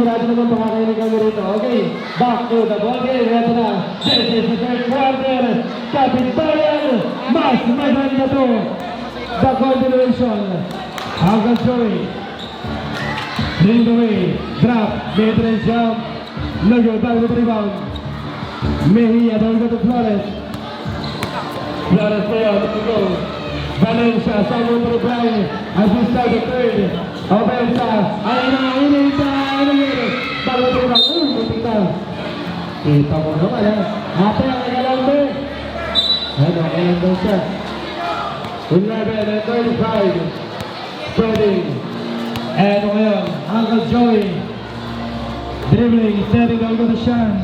sigurado naman makakainig kami rito. Okay, back to the ball game. Ito na, this is the third quarter. Kapitayan, mas maganda to. The continuation. Uncle Joey. Bring away, drop, mid-range jump. Logo, back with the rebound. Mejia, don't go to Flores. Flores there, to go. Valencia, someone to the ground. As we start the third. Opensa, Inita. Back with the rebound. Kita. Kita mo naman ha. Ate, ang igalang mo. Ano, ilan daw siya. 11:35. Spreading. And ngayon, Uncle Joey. Dribbling, setting down to Sean.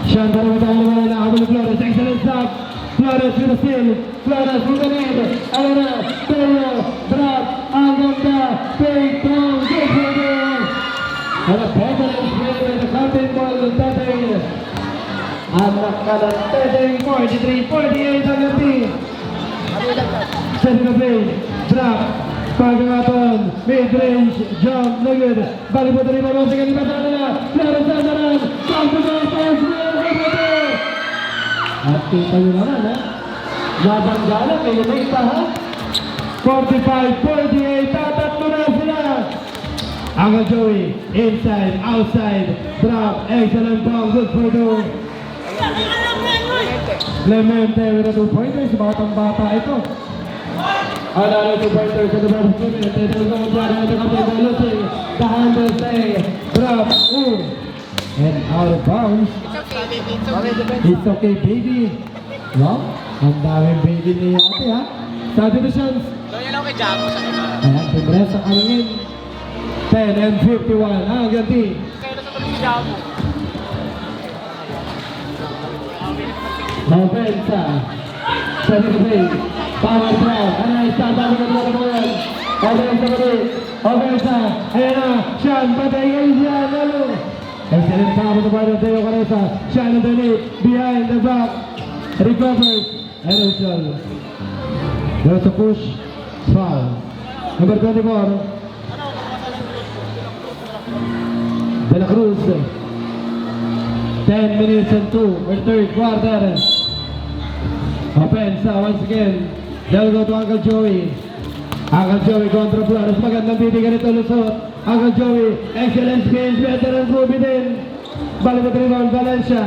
Sean para matalo na nakabalik Flores. Excellent stop. Flores with the steal. Flores with the lead. Ano na, Tayo, drop, ang ganda, fake down, good for goal. And a better play with the counting ball, Tatay. Anak ka ng Tatay, 43-48 ang team. Setting the play, drop. Pagkakataon, mid-range, jump, lagid, balik mo rin mo, sige, lipat na, Flores na naman, pagkakataon, at kita nyo naman, ha? Nabanggala, may lumay pa, ha? 45-48, tatatlo na sila. Uncle Joey, inside, outside, drop, excellent ball, good for two. Clemente with a 2-pointers, batang-bata ito. Another 2-pointer to the ball, Clemente, they will go down, the couple of losing, the handle say, drop, and out of bounds. It's okay, baby. No? Ang daming baby ni ate, ha? Substitutions. Doon lang kay Jamo sa iba. Ayan, tumres sa kalungin. 10-51. Ah, ganti. Kaya na sa tuloy si Jamo. Offensa. Setting the play. Power drive. Ayan, dami ka mga kabayan. Offensa ka rin. Offensa. Ayan na. Sean, patay kayo siya. Lalo. Excellent stop on the part of Teo Careza. Sean on the lead. Behind the back. Recovers. Emerson. There's a push. Foul. Number 24. De La Cruz. 10 minutes and 2 for third quarter. Offensa once again. They'll go to Uncle Joey. Uncle Joey contra Flores. Magandang bibigyan ito lusot. Uncle Joey. Excellent skills. Veteran Ruby din. Balik at rebound. Valencia.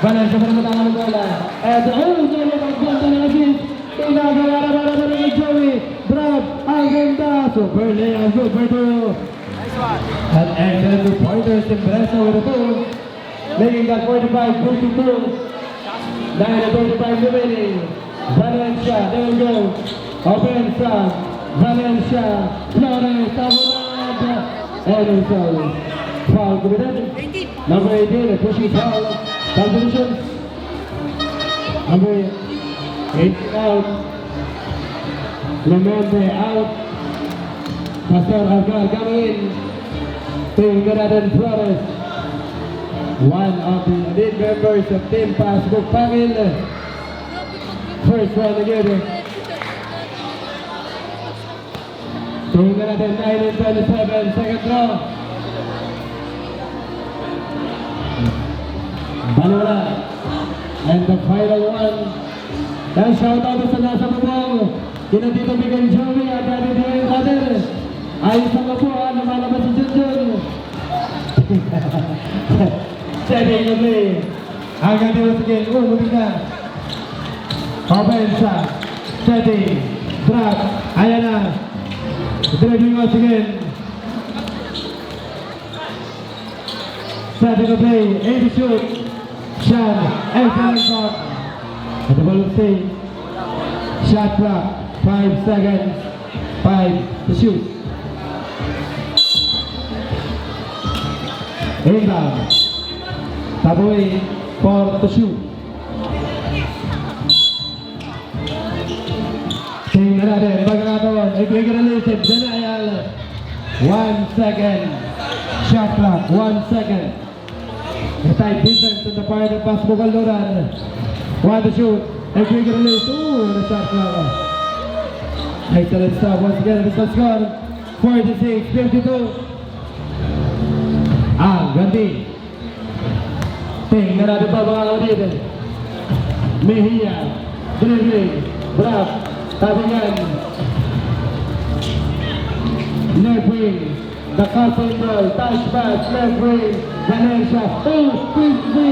Valencia para matama ng bola. At Joey magpunta na assist. Pinagawa na para Uncle Joey. Drop. Ang ganda. Super layup. Super two. An excellent 2-pointers. Impresa with a 2. Making that 45-52. 9:35 remaining. Valencia, there we go. Offensa, Valencia, Flores, Abunad, Edison. Foul committed. Number 18, a pushing foul. Substitutions. Number 8 out. Clemente out. Pastor Algar coming in. Tingnan Flores. One of the lead members of Team Passbook Pangil. First one together. Tingnan natin 9-27, second draw. Balula. And the final one. And shout out sa nasa bubong. Kina Tito Miguel Joey at Daddy Dwayne Kader. Ayos ang kapuan, lumalabas si Junjun. Setting the play. Agad once again. Mutik na. Offensa. Setting. Drop. Ayan na. Dribbling once again. Setting the play. 80 shoot. Sean. Excellent shot. At the ball stay. Shot clock. 5 seconds. 5 to shoot. Inbound. Taboy, 4 to shoot. Tingnan natin, pagkakataon, i-release, denial. 1 second. Shot clock, 1 second. A tight defense on the part of Pasco Caldoran. 1 to shoot, i-release. The shot clock. Excellent stop once again, the score, 46-52. ganti. Tingnan natin pa mga kapatid. Mejia, dribbling, Brad, tabingan. Left wing, the castle ball, touch pass, left wing, Valencia. Oh, quick, go,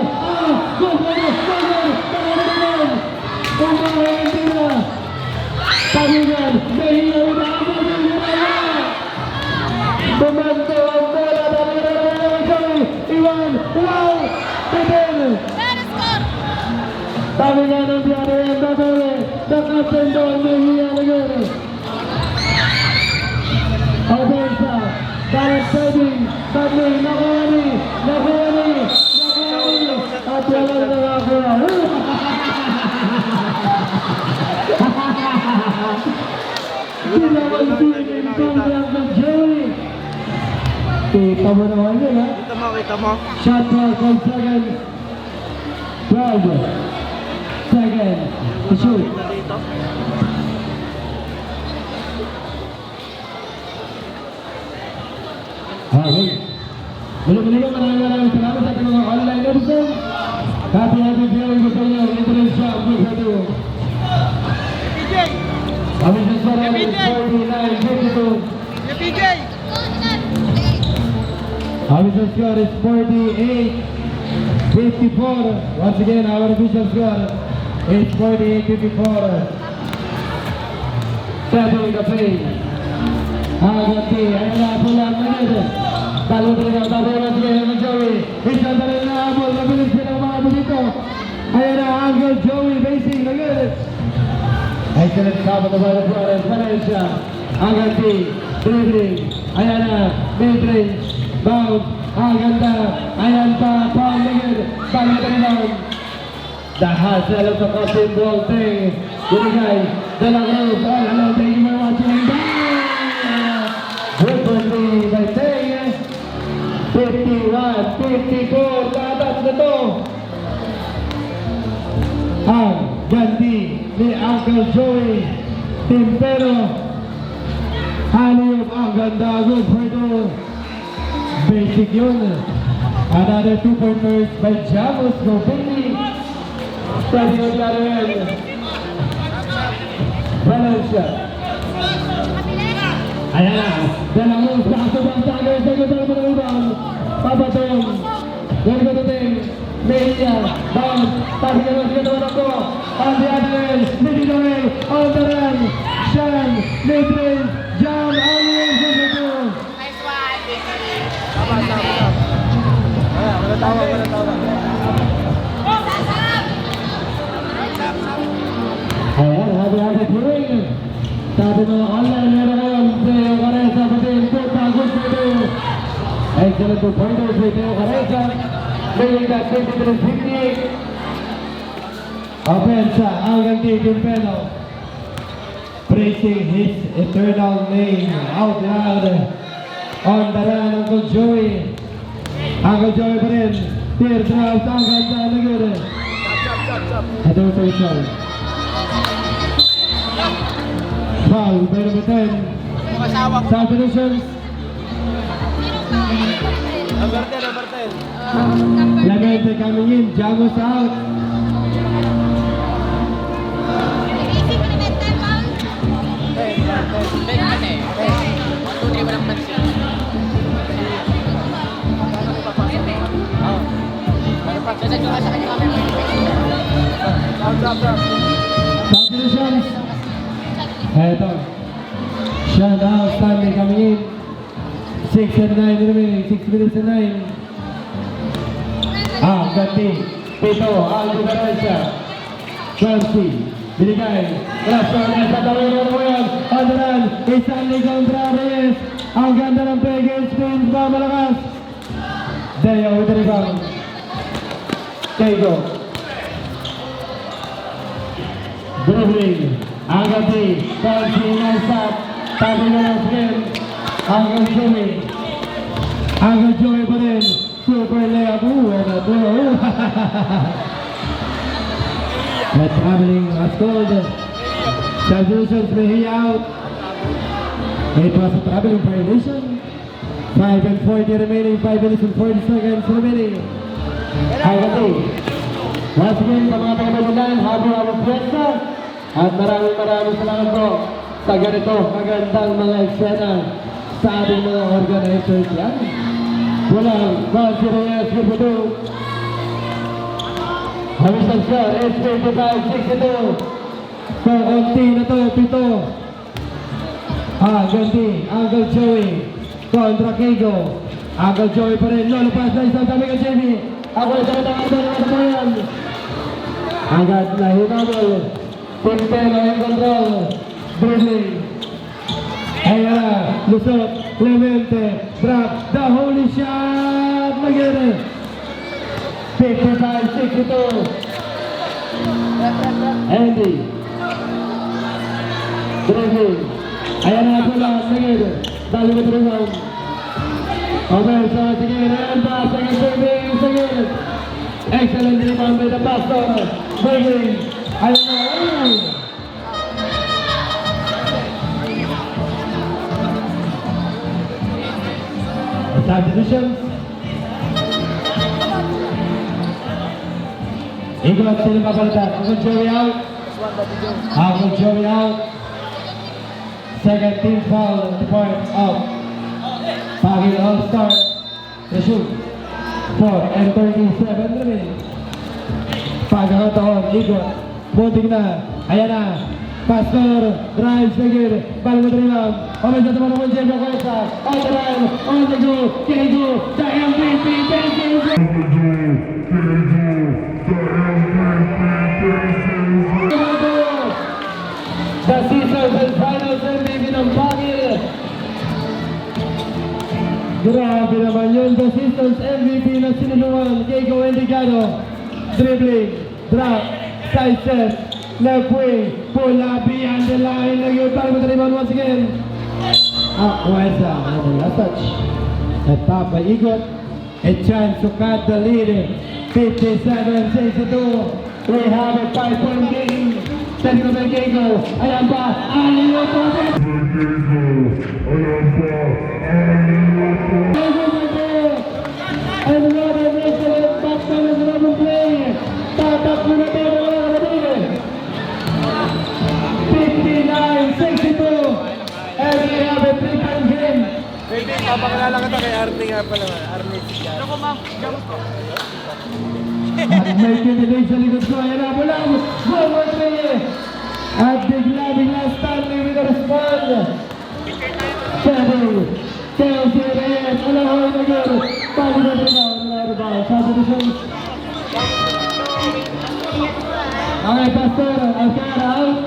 tabingan, Mejia, Bumento ang bola, Iwan, wow, Pidel. Tabingan ang biyari ang babere, the captain doon, Mejia, lagyan. Alberta, Gareth Saving, Tabling, Nakuani, at walang nakakuha. Ginawang tingin kong lang ng Joey. Kita mo naman yun, ha? Kita mo. Shot clock from second. 12 second to shoot. Okay. Muli-muli ko maraming salamat sa ating mga online episode. Happy viewing ko sa inyo. Interest siya ang good sa ito. PJ! Kami sa Sarang 49-52. PJ! Our official score is 48-54. Once again, our official score is 48-54. Settling the play. Agati, ayun na po lang na Talo talaga, tabi na sige ng Joey. Isang talaga na abol, mabilis silang mga dito. Ayun na, Uncle Joey, basing na good. Excellent cover the ball of Flores, Valencia. Agati, dribbling. Ayun na, mid-range. Bounce, ganda, ayan pa, foul again, balik na rebound. The hustle of the cutting ball thing, binigay, De La Cruz, all hello, thank you very much, and Woodbury by Tay, 51-54, tatas na to. Ang gandi ni Uncle Joey, Timpero, Haliyop, ang ganda, good for two. Basic yun. Another 2 pointers by Jamos Gopini. Starting on the other end. Valencia. Ayan na. Dalawang sakasabang tagay sa ganda ng rebound. Papatong. Gagawin. Mejia. Bounce. Pasi ka mas ganda ng ko. On the other end. Midi Noel. On the run. Shan. Mid-range. Jam. Always in the two. Nice one, PJ! Wala tawa. Ayan, habi-habi viewing. Sabi mga online meron ngayon, Teo Careza, Patin, Puta, Gusto. Excellent 2 pointers with Teo Careza. Bringing that 53-50. Offensa, ang ganti, Timpeno. Praising his eternal name out loud. On the run, Uncle Joey. Uncle Joey pa rin. Teardrops, ang ganda, nagod. Ito ito ito. Foul, by number 10. Yung asawa ko. South Nations. Number 10. Lamente coming in, Jamos out. Ben kasi. 1, 2, 3 walang pansin. Sasadyo ka sa kanya kami. Drop. South Nations. Eto. Shut out, Stanley coming in. 6 and 9 remaining, 6 minutes and 9. Ganti. Pito, Aldo Garcia. 20. Binigay. Rason, sa tawin mo yan. Adran, Stanley kontra Reyes. Ang ganda ng Peggy Spins ba malakas. Deo with the rebound. Tego. Dribbling. Agati. Fancy, nice shot. Tabi na ng skin. Uncle Joey. Uncle Joey pa rin. Super layup. And a throw. That traveling as called. Substitutions Mejia out. It was a traveling violation. 5 and 40 remaining, 5 minutes and 40 seconds remaining. Agati. Once again, sa mga taga-Babulan, habang pwesta. At maraming salamat po sa ganito magandang mga eksena sa ating mga organizers yan. Walang Valsi Reyes, Gurbudo. Hamis ang sir, S25-62. So, konti na to, 7. Ganti, Uncle Joey kontra Kego. Uncle Joey pa rin, lulupas na isang sabi ka Jimmy. Ako ay sa ito ng katayan. Agad na hinabol. Pintero in control. Dribbling. Ayan, lusot, Clemente, drop, the holy shot. Magiging 55-62. Andy. Dribbling. Ayan na pula, Sagir. Dali mo dribbling. Okay, so sige, ayan pa, second serving, Sagir. Excellent rebound by the pastor. Dribbling. Ayan na, ayan. Substitutions. Ikot sila papalitan. Uncle Joey out. Uncle Joey out. Second team foul at the point out. Pagil all-star. The shoot. 4 and 37 remaining. Pagkakataon, ikot. Bunting na. Ayan na. Pastor, drive, Sagir, ball with rebound. Open sa taman ng Jembo Costa. On the line, on the go, Kego, the MVP, the seasons and finals MVP ng Pagil. Grabe naman yun, the seasons MVP na sinulungan, Kego Endigado. Dribbling, drop, side set. Left wing, pull up beyond the line. Nag-iutang with the rebound once again. Wesa, and the last touch. At top by Igot. A chance to cut the lead. 57-62. We have a 5-point game. Central by Kego. Ayan pa, Aliuto. And what an excellent back to the double play. Tatak mo na tayo mga kapatid. 59-62. And we have a 3-point game. Baby, papakilala ka kay Arnie nga pala. Arnie. Ano ko ma'am? Gamot ko. At may kinilig sa likod ko. Ayan na, bulang. Forward three. At bigla Stanley with a respond. Kevin. Kelsey Reyes. Alahoy na girl. Pagod na rebound. Substitution. Okay, Pastor. Alcara out.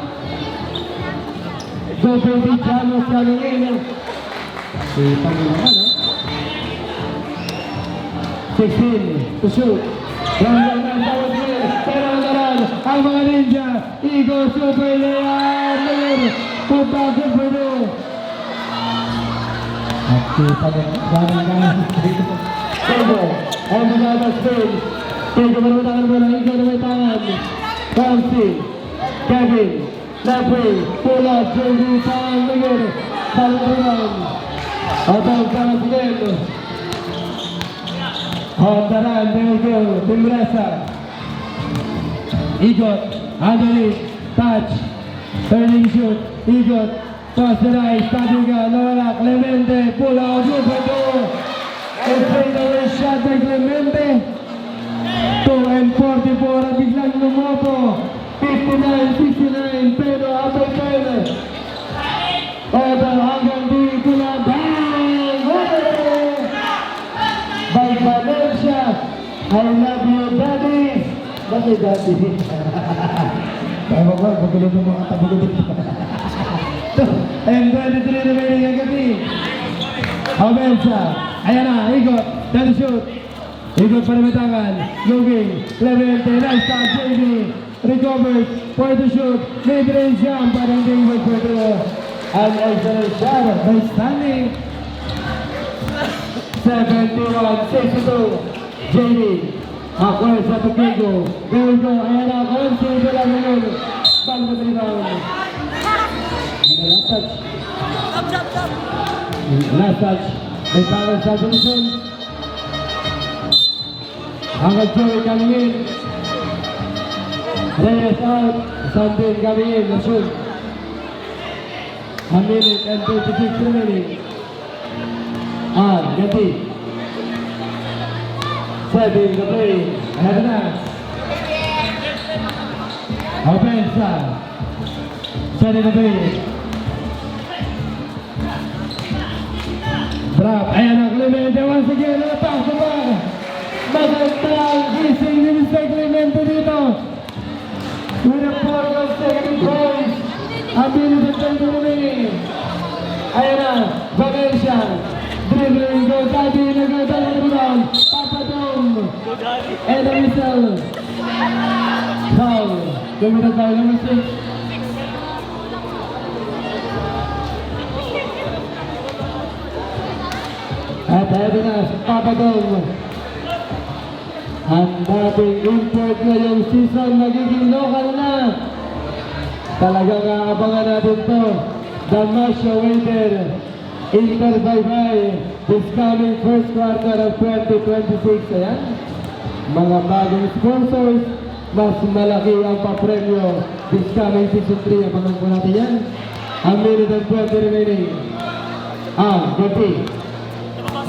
Go baby, Chamos coming in. Kita mo naman, 16 to shoot. Round ng bawat player. Pero ang daran, ang mga ninja. Eagle super layup. Punta sa Bruno. At kita mo, ganang Tego, ang mga space. Tego, marutangan mo na. Eagle na may tangan. Kamsi, Kevin. Lepe, pula, Jerry, Pang, Miguel, Balburan, Atau Kalasgen, Hondaran, Miguel, Timresa, Igot, Anjali, touch, turning shoot, Igot, Pasaray, Stadiga, Nora, Clemente, pula, Juvento, a fadeaway shot by Clemente, 2 and 44, at biglang lumopo. 59-69, pero abay kayo. Ito hanggang dito na. Bang! By Valencia. I love you, Daddy. Bakit Daddy? Tama ba? Pagulog ng mga tabulog. And 23 remaining ang gabi. Obensa. Ayan na, Igot. Then shoot. Igot pa naman tangan. Luging. Clemente. Nice start, JB. Recovers for the shoot. Mid-range jump. Parang hindi mag-pwede. An excellent shot by Stanley. 71-62. JB. Acquires at the Kego. There we go. Ayan na. Konsi. Wala ngayon. Ball with rebound. And last touch. Last touch. May balance sa solusyon. Uncle Joey coming in. Reyes out. Sandin coming in. Lasun. A minute and 36 remaining. Ganti. Setting the play. Ahead na. Offensa. Setting the play. Drop. Ayan ang Clemente once again. Attack sa bar. Magandang gising ni Mr. Clemente dito. With a 4 consecutive points. A minute and 20 remaining. Ayan na. Valencia. Dribbling. Goes out in. Goes out of the ground. Papadong. And a whistle. Foul. Committed by number 6. At eto na si Papadong. Ang dating import ngayong season magiging local na. Talagang aabangan natin to. The much awaited Inter Baybay this coming first quarter of 2026. Ayan. Mga bagong sponsors, mas malaki ang papremyo this coming season 3. Abangan po natin yan. A minute and 20 remaining. Ganti.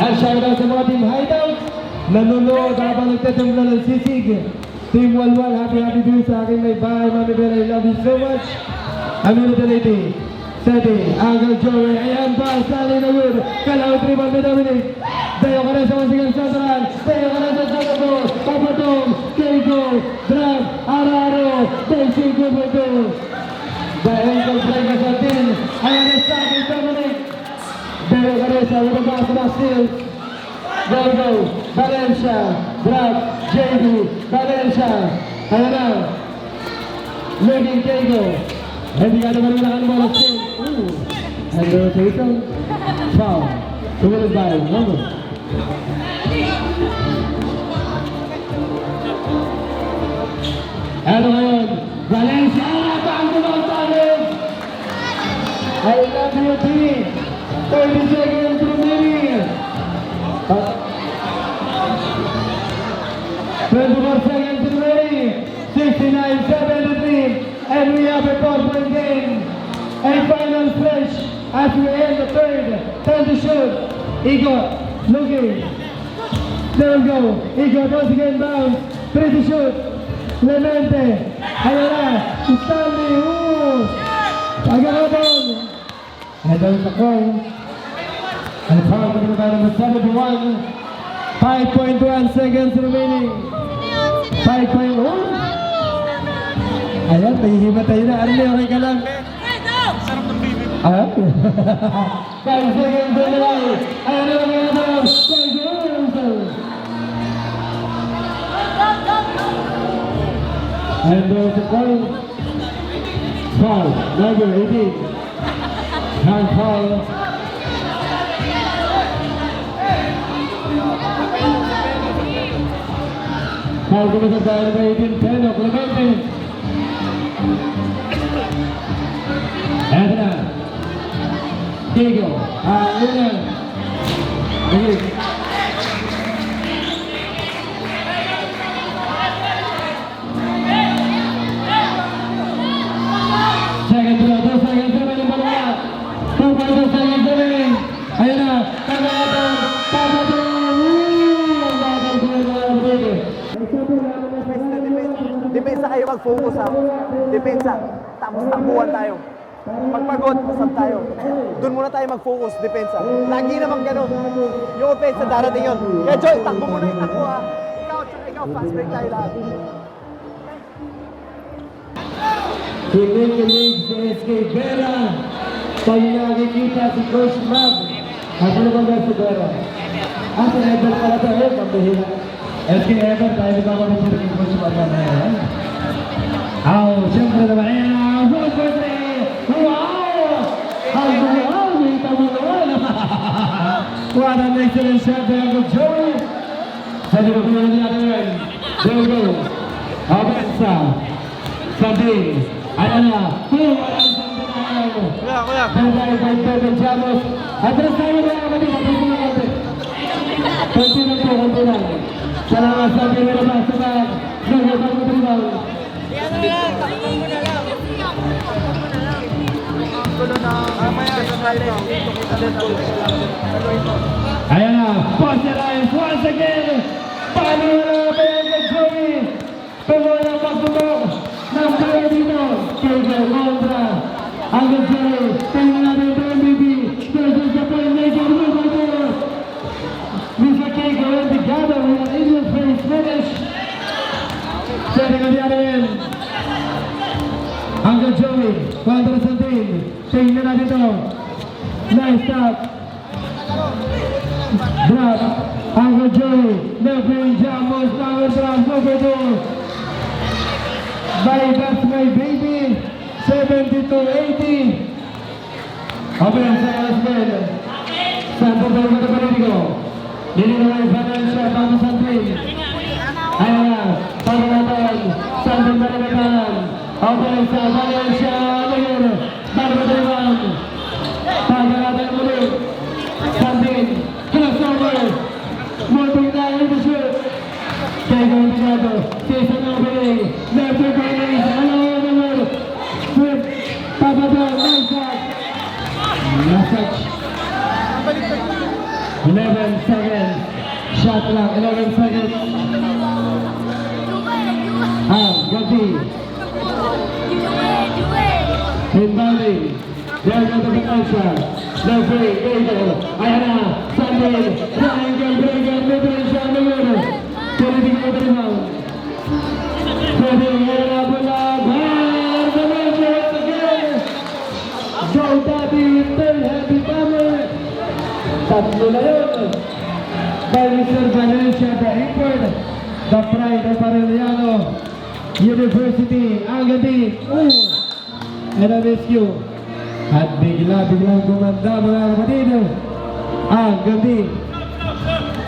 At shoutout sa mga team hideout. Nanonood habang nagtatimpla ng sisig. Team Walwal, happy din sa akin may bahay. Mami Bella, I love you so much. A minute and 80. Setting, Uncle Joey, ayan pa, Sally na wood. Kalawit rebound ni Dominic. Dayo ka rin sa masigang sasran. Dayo ka rin sa Sasabo. Papadong, Keiko, Drag, Araro, Daisy Kubuto. The ankle break sa atin. Ayan ang starting Dominic. Dayo ka rin sa Urabas na Steels. Go, Valencia, Drag, JB, Valencia. Ayan na. Looking Keiko. Hindi ka naman wala bola Steels. And the rotation. Foul. Committed by number. Ano ngayon? Valencia! Bang dumang talim! I love you, team! 30 seconds remaining! 24 seconds remaining! 69-73! And we have a 4-point game! A final stretch as we end the third. Time to shoot. Igor, looking. There we go. Igor once again bounce. 3 to shoot. Clemente. Ayan na. Stanley. Agakabon. And there's a call. And foul coming by number 71. 5.1 seconds remaining. 5.1. Ayan, nahihimatay na. Arne, okay ka lang? Sarap ng baby. 5 seconds on the line. Ayan na mga ito. And there's a foul. Foul, number 18. Hand foul. Foul committed by number 18, Pedro Clemente. Ayan na. Diego. Una. Diego. Second throw. 2 seconds remaining. Balawa. 2.2 seconds remaining. Ayan na. Kamayatan. Papadong. Ang batang ko yung mga Rodriguez. Depensa kayo mag-focus ha. Depensa. Tapos takbuhan tayo. Pagpagod, pasab tayo. Doon muna tayo mag-focus, depensa. Lagi naman ganun. Yung offense, darating yun. Kaya Joy, takbo muna yung takbo ha. Ikaw, fast break tayo lahat. Kinikilig si SK Vera. Pag nakikita si Coach Mab. Ako naman ba si Vera? Si Ever pala ito. Pambihira. SK Ever, tayo na ako ng si Coach Mab na yan. Siyempre naman. Good for 3. Wow! Kita mo naman. What an excellent shot by Uncle Joey. Sa dinukunan natin yun. There we go. Abensa. Sabing. Ayan na. Walang sandinayan. Kuya. Kaya by Pedro Jamos. Atras tayo mga kapatid. Atras tayo mga kapatid. Konti lang po, konti lang. Salamat sa primera pass sa back. Nagabang mo rebound. Ayan na, Foster Reyes once again. Paano na Bengal Joey? Tuloy ang pagtutok ng player dito. Kegel kontra. Agad Joey, tingnan natin ito MVP. Versus the playmaker, Lubago. Mr. Kegel and together with an Indian face finish. Setting on the other end. Agad Joey, kontra sa team. Tingnan natin ito. Nice stop. Drop. Agad Joey. Never Jamos. Power drop. Over door. By that's my baby. 72-80. Open sa Aspen. Santo Domingo de Panitico. Nilinaw yung financial para sa team. Ayan na. Pagkakataon. Santo Domingo. Open sa Valencia. Ayan. Barbadewan. Pagkakataon ulit. Santin. Crossover. Multing na yung shoot. Kaya Tigado. Season opening. Never Gomez. Hello, number. Swift. Papadon. Nice shot. Last touch. 11 seconds. Shot lang. 11 seconds. Gati. Inbounding. There goes the potential. Referee, Eagle. Ayan na. Santin. Triangle breaker. Mid-range shot number. Pwede ko ito naman. Pwede nga pala. Barbadewan again. Go Daddy. Third happy camera. Tatlo na yun. By Mr. Valencia, the import. The pride of Arellano University. Agadi. And a rescue. At biglang gumanda mga kapatid. Agadi.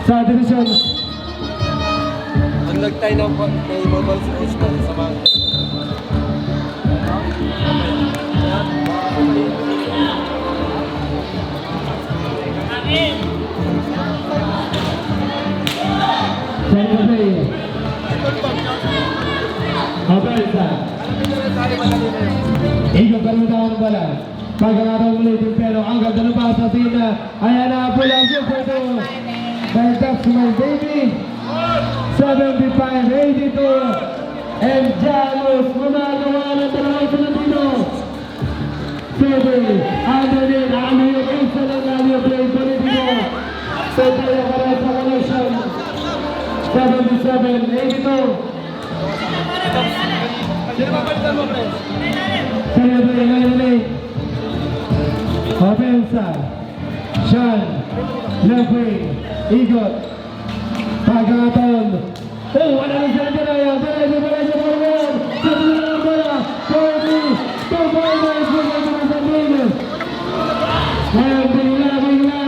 Sa division. Unlock tayo ng mobile sports na sa mga. Secretary. Opensa. Ikaw kalmitaw ng bala. Pagkakataon ulit yung pero ang ganda ng basa sina. Ayan na pula super to. Dahil that's my baby. 75-82. And Janos gumagawa ng dalawang Filipino. Pwede. Andalin. Ano yung isa lang na yung play Filipino. Pwede yung karat sa connection. 77-82. Sino ba palitan mo, pre? Celebrate, celebrate. Opensa. Sean. Lefrey. Igot. Pagkakataon. Oh, wala na siya dyan. Diretso sa forward. Sa tuloy ng bola. 40. 2 pointers. Wala na sa team. Ngayon, bigla.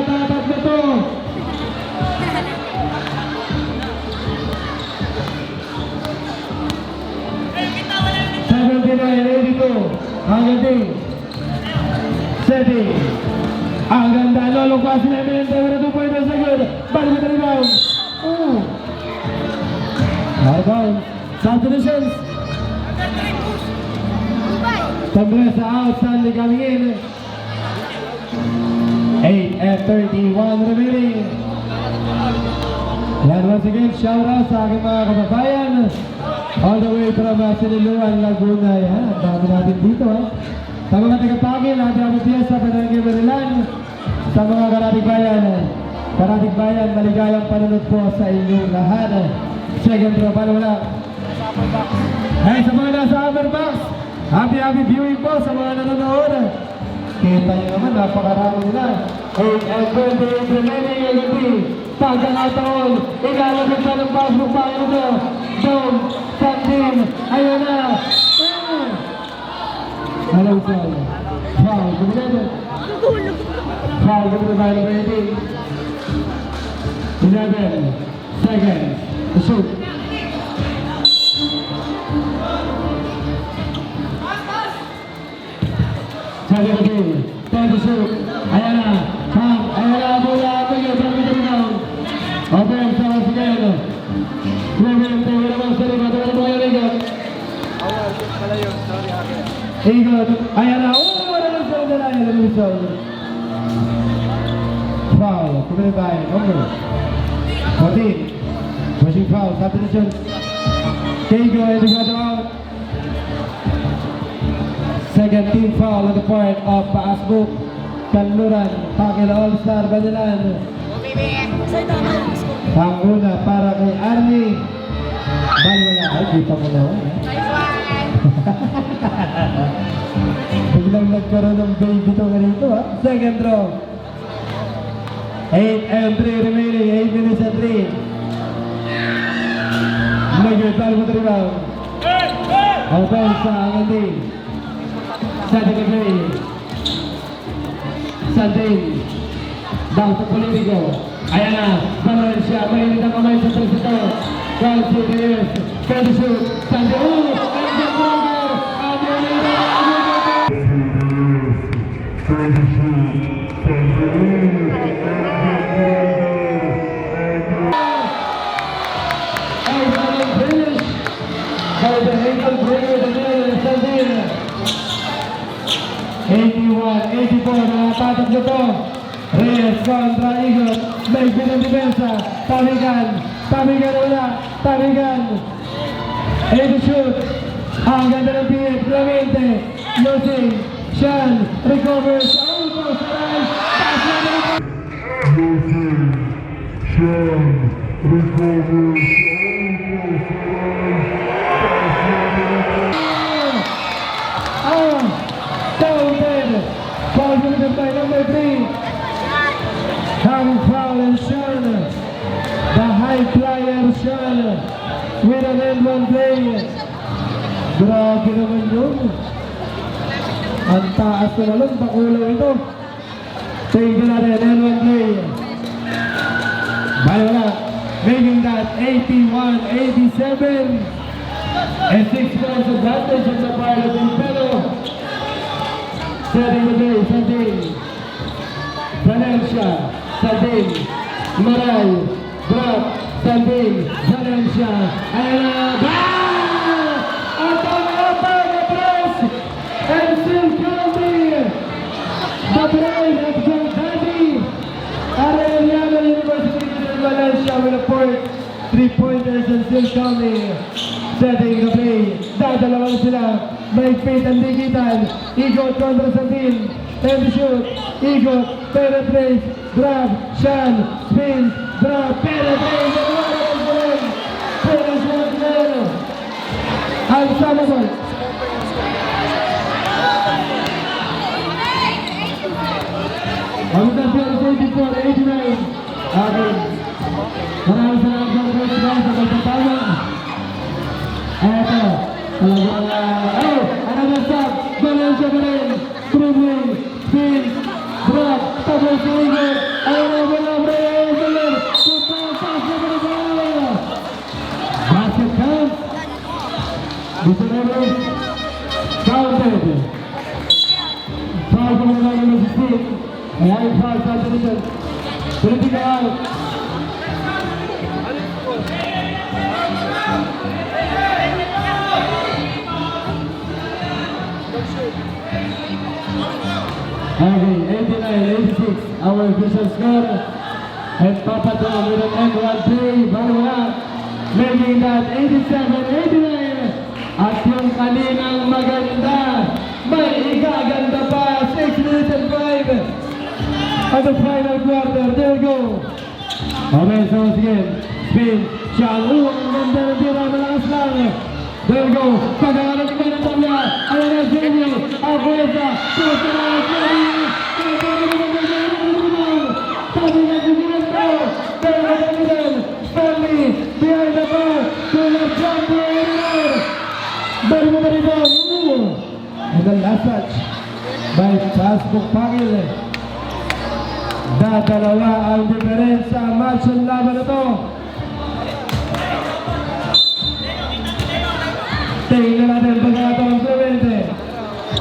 Tatak na to. Ang gating. Setting. Ang ganda. Lolong si Eminente. With a 2 pointers agad. Balik with the rebound. Rebound. South Divisions. Tambresa outstanding coming in. 8:31 remaining. And once again, shout out sa aking mga kababayan. All the way from Siniluan, Laguna. Yan, ang dami natin dito. Sa mga tagapagin, natin ang piyesa, Panangin Marilan. Sa mga karatig bayan, maligayang panunod po sa inyong lahat. Second row, paano wala? Hey, sa mga nasa upper box, happy viewing po sa mga nanonood. Kita nyo naman, napakarami nila. 8:28 remaining again. Pagkakataon, ilalagay siya ng passbook pa ito. Dome, Santin, ayun na. Hello, sir. Foul, kumilado. Foul, kumilado, ready. 11 seconds to shoot. Second again, 10 to shoot. Ayan na, bola, pagkakataon. Okay. Ikot. Ayan na. Oh, wala lang sa dalayan. Lumisol. Foul. Committed by number 14. Pushing foul. Substitution. Keigo is the got out. Second team foul on the part of Paasbuk. Kanluran. Pakil All-Star Banilan. Panguna para kay Arnie. Baliwala. Ay, kita mo na. Nice one! Biglang nagkaroon ng baby to ganito ha. Second draw. 8 and 3 remaining. 8 minutes and 3. Nagawin tayo mo rebound. Offense sa Angandi. Sante Gabriel. Sandin. Down sa Politico. Ayan na. Valencia. Mainit ang kamay sa Presito. Calci Reyes. Pwede shoot. Sante. Oh! And the brother. By the ankle breaker, the middle, Sandin. 81-84, nakapatak na to. Reyes kontra Igot. May pinang-depensa. Tabigan. Tabigan wala. Tabigan. Ito shoot. Ang ganda ng piit. Clemente. Losing. Sean. Recovers. Almost arrives. Pass na naman. Losing. Sean. Recovers. Counted. Foul committed by number 3. Having foul and Sean. The high flyer Sean. With an end one play. Grabe naman yun. Ang taas na lang. Pakulaw ito. Take na natin. End one play. Baliwala. Making that 81-87. And 6 points advantage in the part of Impero. Setting the day, Sandin. Valencia, Sandin. Maray, drop, Sandin, Valencia. And Atang the press. And still counting. The brain of John Daddy. Arellano University of Valencia with a point. 3-pointers and still counting. Setting the play. Dadalawan sila. May faith and digital. Igot kontra Sandin. And the shoot. Igot. Penetrates. Grab. Sean. Spins. Drop. Penetrates. And what is the rim? Finish once more. Unstoppable. Pagkatapos yan 84-89. Okay. Maraming salamat sa mga guys sa pagtatama. Eto. Talagang, another stop. Valencia pa rin. Dribbling. Spin. Drop. Tapos sa Igot. Ayaw na wala. Reyes. Ayer. Pass na pa rin sa Ayer. Basket count. Dito na rin. Counted. Foul ko muna ng 16. Kaya yung foul sa atin. Political out. Okay, 89-86, our official score. And Papa Tom with an end-one play, Baliwala, making that 87-89. At yung kaninang maganda, may ikaganda pa, 6 minutes and 5. At the final quarter, there we go. Okay, so once again, spin, shot, ang ganda ng tira, malakas lang. There we go, pagkakarang kayo ng tabla, ayan na, Jamie, Abuesa, puso na, Jamie, sabi nga, Jamie, Stanley, behind the bar, to the champion, bari mo bari doon, and the last touch, by Paasbuk Pakil. Dadalawa ang diferensya, match ang laban na to. Tingnan natin pagkakataon Clemente.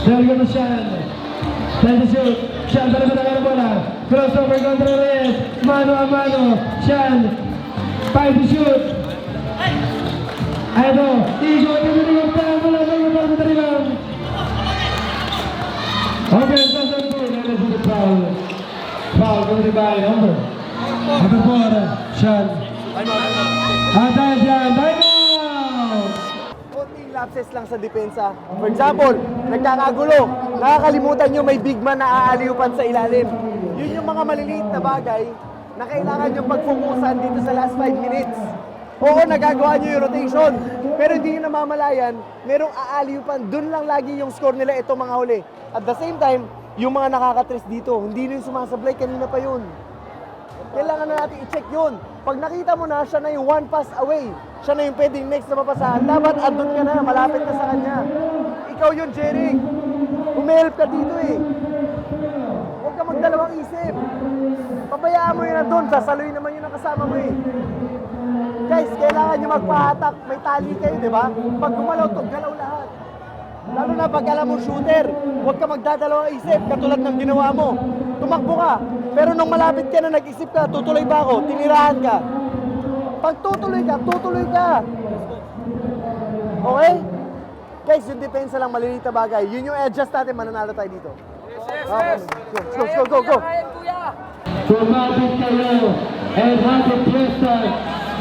There goes Sean. Try to shoot. Sean, balik na ng bola. Crossover kontra Reyes. Mano a mano. Sean. 5 to shoot. Ito. Igot. Ito. Ito. Ito. Ito. Ito. by number 4, Sean. At dahil dyan, time out! Konting lapses lang sa depensa. For example, nagkakagulo. Nakakalimutan nyo may big man na aaliupan sa ilalim. Yun yung mga maliliit na bagay na kailangan nyo pagfukusan dito sa last 5 minutes. Oo, nagagawa nyo yung rotation. Pero hindi nyo namamalayan, merong aaliupan. Doon lang lagi yung score nila itong mga huli. At the same time, yung mga nakakatres dito, hindi na yung sumasablay, kanina pa yun. Kailangan na natin i-check yun. Pag nakita mo na, siya na yung one pass away. Siya na yung pwedeng next na mapasahan. Dapat andun ka na, malapit ka sa kanya. Ikaw yun, Jeric. Umihelp ka dito eh. Huwag ka magdalawang isip. Pabayaan mo yun na doon, sasaloy naman yun ang kasama mo eh. Guys, kailangan nyo magpahatak. May tali kayo, di ba? Pag gumalaw to, galaw lahat. Lalo na pag alam mo shooter, huwag ka magdadalawang isip katulad ng ginawa mo. Tumakbo ka, pero nung malapit ka na nag-isip ka, tutuloy ba ako? Tinirahan ka. Pag tutuloy ka. Okay? Guys, yung depensa lang maliliit na bagay. Yun yung adjust natin, mananalo tayo dito. Okay. Go. Sumabit kayo and happy fiesta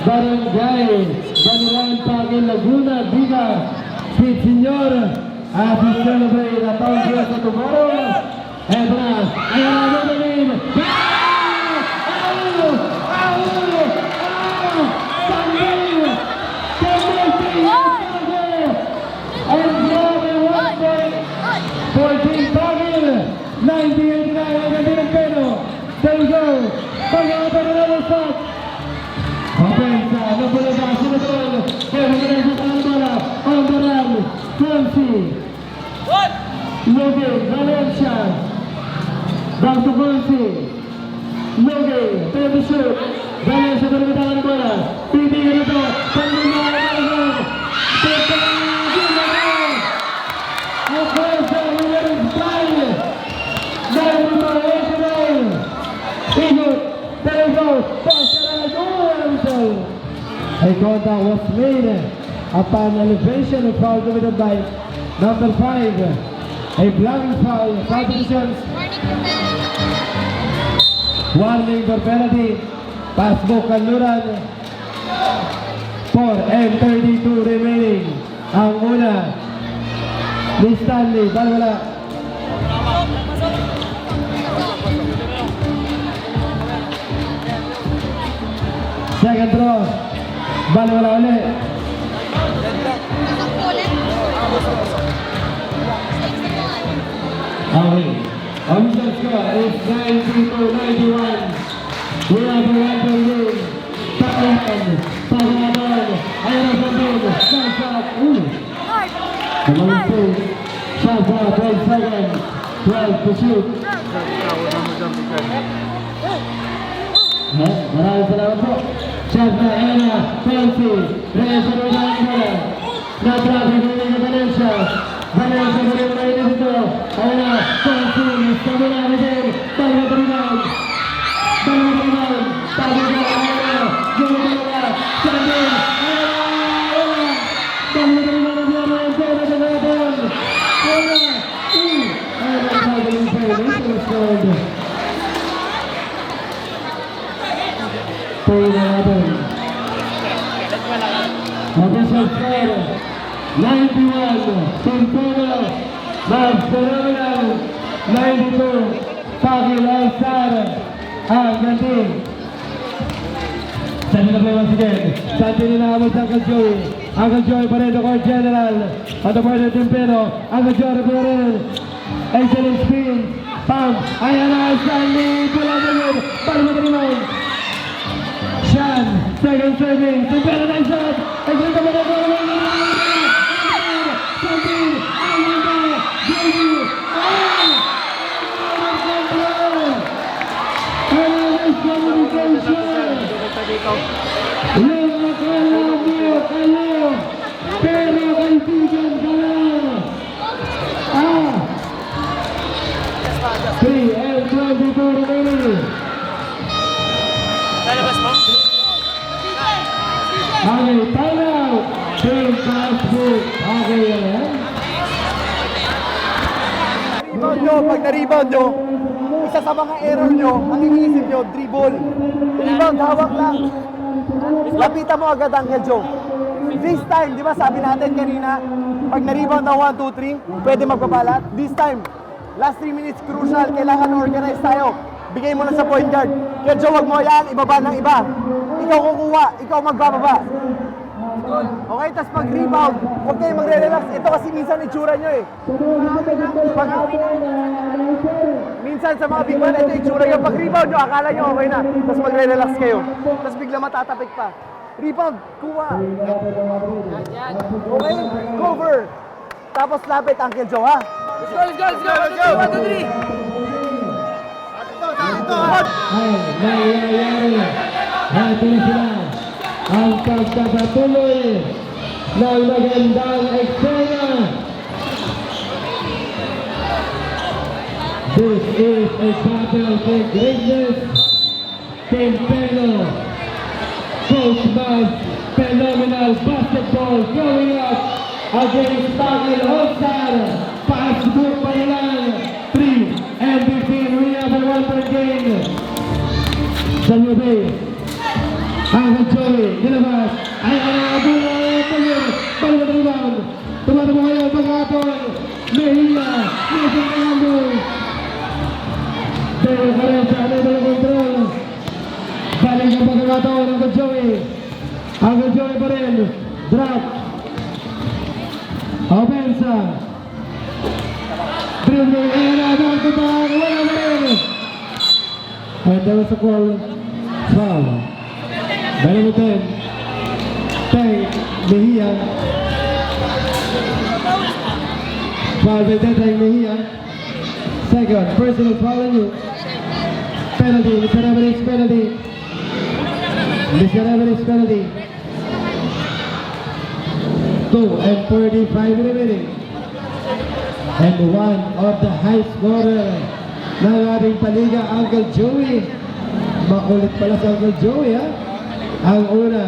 Barangay Banilan Pagil Laguna Biga Sweet Senyor as we celebrate a town fiesta tomorrow. Eto na, ayan na natin. And grabe 14 Pagil 98 na ang ganda ng peno. There we go. Pag-aabang na ng shot. Offensa, nabulo na sinutol. Kaya magandang sa kalabara. Alvaral, Fonsi. Logue, Valencia. Back to Fonsi. Logue, tayo to shoot. Valencia, pagkakataan ng bola. Pitigil ito. Pag-aabang na ng shot. Offensa, number 5. A contact was made upon elevation of foul committed by number 5. A blocking foul, foul positions. Warning for penalty. Passbook Kanluran. 4 and 32 remaining. Ang una ni Stanley, wala. Second throw. Bali wala ulit. Okay. Official score is 92-91. We have a one game. Takihan. Pagkakabal. Ayan ang sabihin. Shot. Kamang two. Shot for 12 seconds. 12 to shoot. Maraming salamat po. Shot na Ena, Fonsi, Reyes sa mga bola. Na-traffic ng mga Valencia. Valencia sa mga mainis ito. Ena, Fonsi, sa mula natin. Tayo na rebound. Tayo na Ena. Yung mga Sandin. Ena. Tayo na rebound. Ena. Pera sa natin. Ena. Ena. Tayo na rebound. Tayo na natin. Official score 91 Centeno Mavs Phenomenal 92 Pagil All-Star ang ganting. Saan na play once again? Saan din inaabot sa Uncle Joey? Uncle Joey pa rin, the court general at the part of Tempero. Uncle Joey pa rin. Excellent spin. Pump. Ayan na Stanley. Pula na yun. Palma. Sean, second serving, Tempero na shot, excellent naman ako, something, Almanda, Joey, nice communication, yung nakalabyo kayo, pero kaibigan ka lang, 3 and 22 remaining. Lalabas mo? Okay, time out! Team Passbook. Okay, yan. Rebound nyo, pag na-rebound nyo, isa sa mga error nyo, ang iniisip nyo, dribble. Rebound, hawak lang. Lapitan mo agad, Uncle Joe. This time, di ba sabi natin kanina, pag na-rebound na 1, 2, 3, pwede magpapalat. This time, last 3 minutes crucial, kailangan organize tayo. Bigay mo na sa point guard. Kaya Joe, wag mo yan, ibaba ng iba. Ikaw kukuha, ikaw magbababa. Okay, tas pag rebound, huwag kayo magre-relax. Ito kasi minsan itsura nyo eh. Pag, minsan sa mga big man, ito itsura nyo. Pag rebound nyo, akala nyo okay na. Tas magre-relax kayo. Tas bigla matatapik pa. Rebound, kuha. Okay, cover. Tapos lapit, Uncle Joe, ha? Let's go! 1, 2, 3! Ay, nangyayari. Hati na sila ang pagkakatuloy ng magandang eksena. This is a battle for greatness. Team Pelo, Coach Baz, phenomenal basketball going up against Tagil All-Star. Fast group pa lang. 3 MVP, we have a 1-point game. Sa New Bay, Uncle Joey, nilabas. Ay, balik rebound. Tumatamo ngayon, pagkakapon. Mejia, Mason Fernando. Pero Carenza, unable to control. Balik ang pagkakataon, Uncle Joey. Uncle Joey pa rin. Drop. Offensa. Dribbling, ayan na, magtutang, wala na rin. And there was a call, foul. Number 10, Tay Mejia. Foul by Tay Mejia. Second, personal foul on you. Penalty, Mr. Everett's penalty. Mr. Everett's penalty. 2:45 remaining. And one of the high scorer ng ating paliga, Uncle Joey. Makulit pala sa Uncle Joey, ha? Ang una.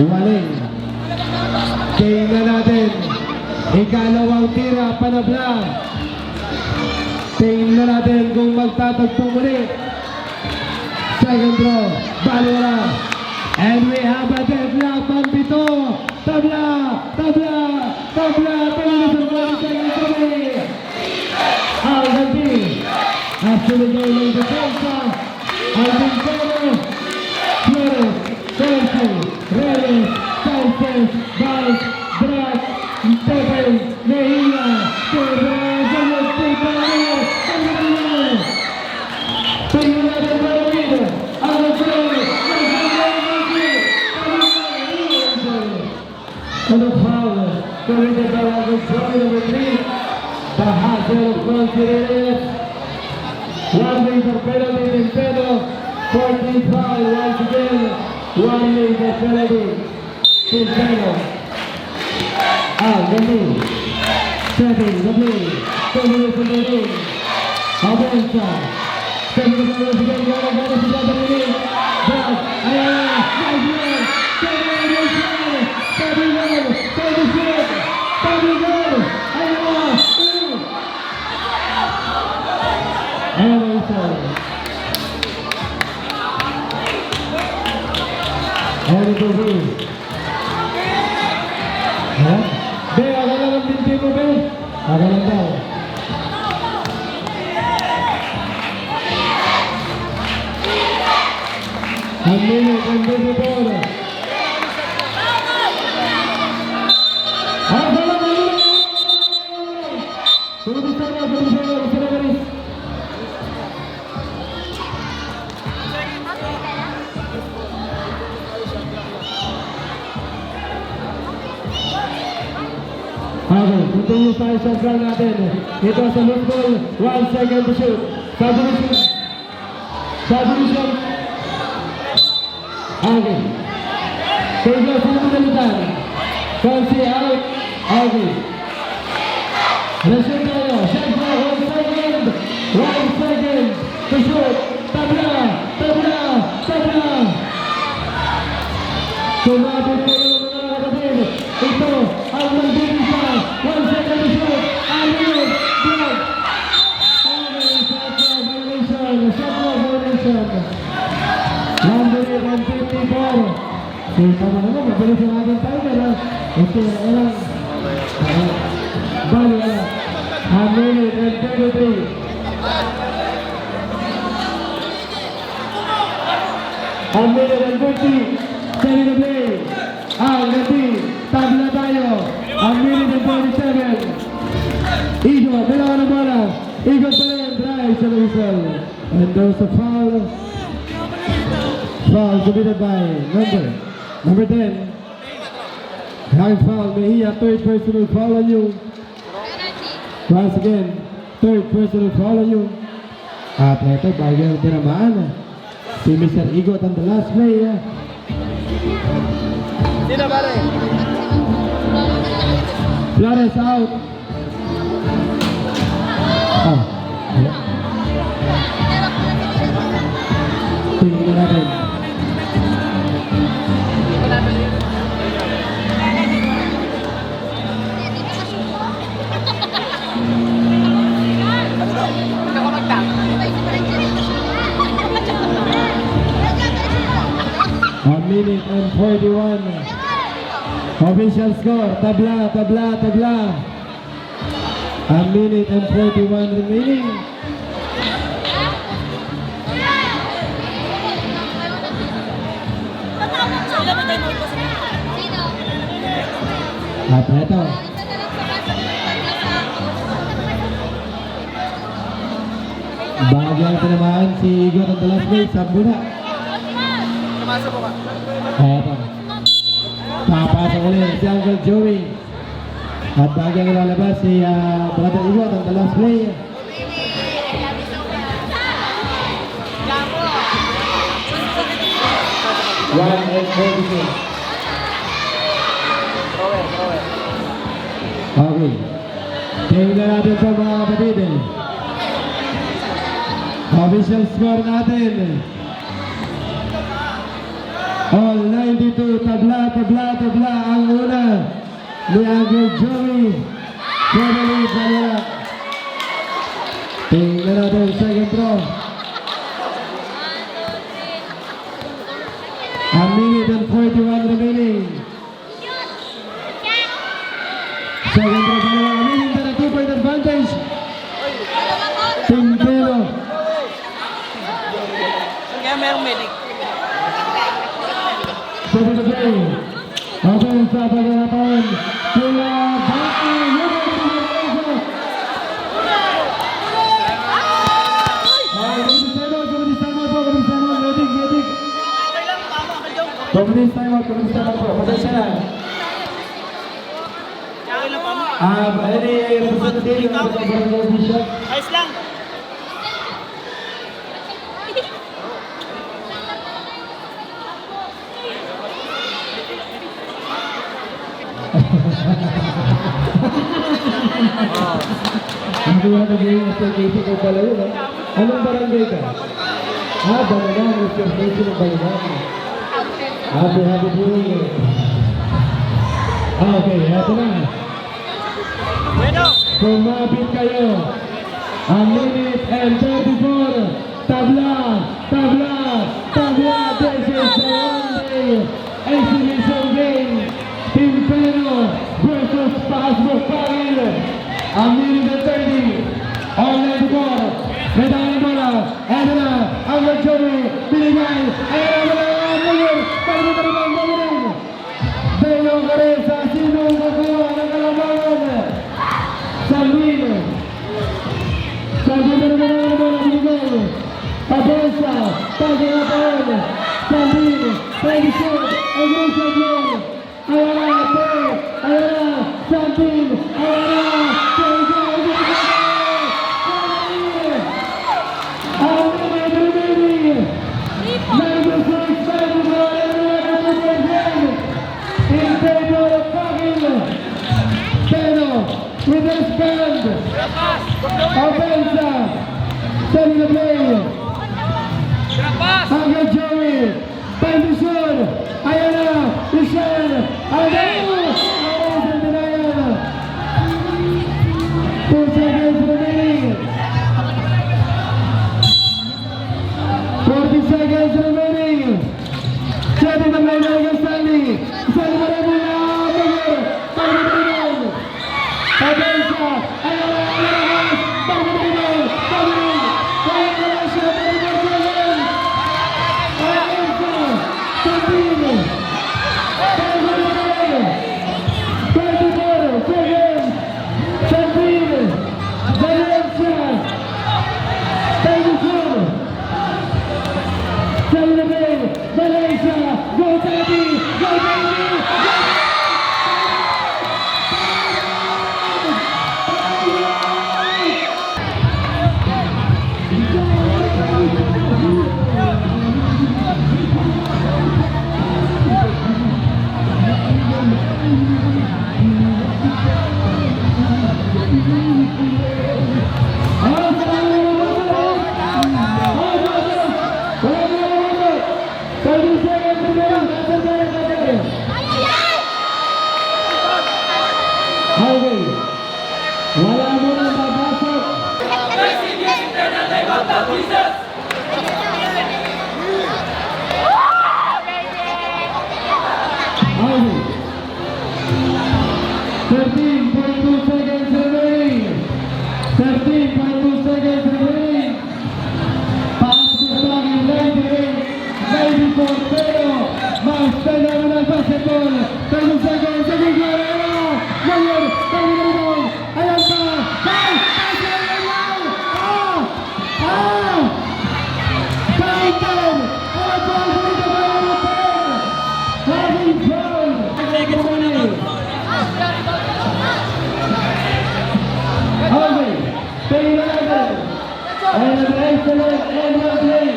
Waling. Tingnan natin. Ikalawang tira, panabla. Tingnan natin kung magtatagpong muli. Second throw, Balora. And we have a deadlock, Manpito. Tabla, tabla, tabla. Tingnan sa second throw. Alvin. After the game of the defensa, Alvin Pedro, Flores, Celso, Reyes, Sanchez, Valls, Drac, Tepel, Mejia, Torres, Daniel Pita, tingnan natin para dito. Ang Flores, and the foul, committed by Uncle Joey, number 3. The hazard of confidence. One major penalty in Pedro. 14 foul once again. One major penalty in Pedro. Gandhi. Setting the play. 2 minutes in the game. Abenza. 7 minutes again. Gana si Jata Mili. Drag. Ayala. Nice. 7 minutes. Tabi gol. Tabi shoot. Tabi gol. Ayala. Emerson. Eric Ozil. Be, agad lang ang binti mo, Be. Agad lang daw. Ang minute, ang visitor. Ang salam, ang minute. Sumisar na, Mr. Everett. Okay, continue tayo sa drive natin. Ito sa loose ball, 1 second to shoot. Submission. Submission. Okay. Kaya sino magalitan? Fancy out. Okay. Reshoot tayo. Shot na 1 second. 1 second to shoot. Tabla. Tabla. Tabla. Sumabit kayo mga kapatid. Ito ang magbibisan. 1 second to shoot. Kita mo naman, mabilis ang ating timer ha. Okay, alam. Bali, alam. A minute and 33. A minute and 40. Sali na play. Ang gati. Tabla tayo. A minute and 47. Igo, dalawa na bola. Igo pa rin. Drive sa whistle. And there's a foul. Foul committed by number 10. High foul. Mejia, third personal foul on you. Once again, third personal foul on you. At ito, bagyang tinamaan. Si Mr. Igot on the last play. Sino ba rin? Flores out. Yeah. Tingnan natin. Hindi ako magtama. A minute and 41. Official score. Tabla, tabla, tabla. A minute and 41 remaining. At ito. Bagyang tinamaan si Igot on the last play. Sabuna. Tumasa mo ka. Ito. Papasok ulit si Uncle Joey. At bagyang ilalabas si Brother Igot on the last play. One and 46. Okay. Tingnan natin sa mga kapatid. Official score natin. All 92. Tabla, tabla, tabla. Ang una ni Uncle Joey. Probably Balera. Tingnan natin second row. A minute and 41 remaining. Second row, dalawa. A minute and a 2-point advantage. Tintero. Kaya mayroong medic. Seven to play. Offense sa pag-arapan. Kaya Baki. Communist time out po. Pasensya na. Any representative ng Barangay Bishop? Ayos lang. Hindi mo naging SLKT ko pala yun, ha? Anong barangay ka? Banganan, Mr. Station ng Banganan. Happy viewing. Okay, eto na. Kumapit kayo. A minute and 34. Tabla, tabla, tabla. This is the one-day exhibition game. Tintero versus Pasmo Pagil. A minute and 30. All 94. Medang yung bola. Eto na. Ang Joey. Binigay. Eto na. Deo Careza, sinong magawa ng kalamangan? Salvino. Salvino naman ang binigay. Pabensa, pag-inapaon. Salvino, Pedicor, Agusha Glen. Ayala, Teo, Ayala, Salvino, Ayala, Teo, with his band, Offensa, setting the play, Uncle Joey, Pandisur, Ayala, Michel, Ayala, and Ayala, 2 seconds remaining, 40 seconds remaining, setting the play against Sa numero mula Mayor, Pagdating, Pagdating, ayaw na lakas, Pagdating, kaya Malaysia, Pagdating, Valencia, Sabine, Pagdating, 24 seconds, Sabine, Valencia, Pagdating, Sabine, Malaysia, go baby, go baby, Highway, wala mo na mabasok. Highway, 13.2 seconds remaining. 13.2 seconds remaining. Pasok lang yung 98, 94, pero mas pwede mo ng basketball. 30 seconds, second Guerrero. Mayor, Pagdating, ayan pa. Hey! Countdown! Ayan pa, dito pa yung hotel. Having fun! Okay, stay level. And an excellent end of play.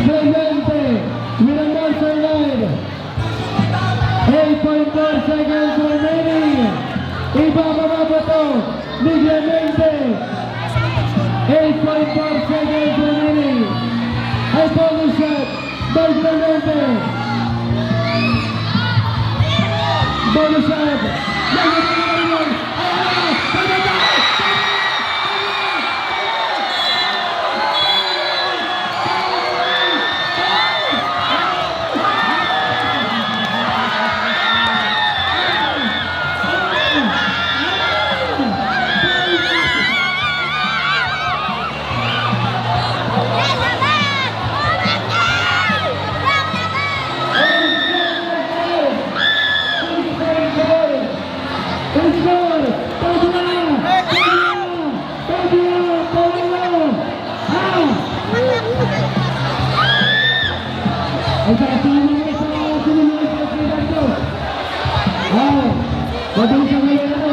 Clemente with a monster line. 8.4 seconds remaining. Ibababa pa to ni Clemente. 8.4 seconds remaining. A bonus shot by Clemente. Bonus shot. Ay, kasama mo sa sinunod sa Sidardo. Mabilis ang ngayon ako.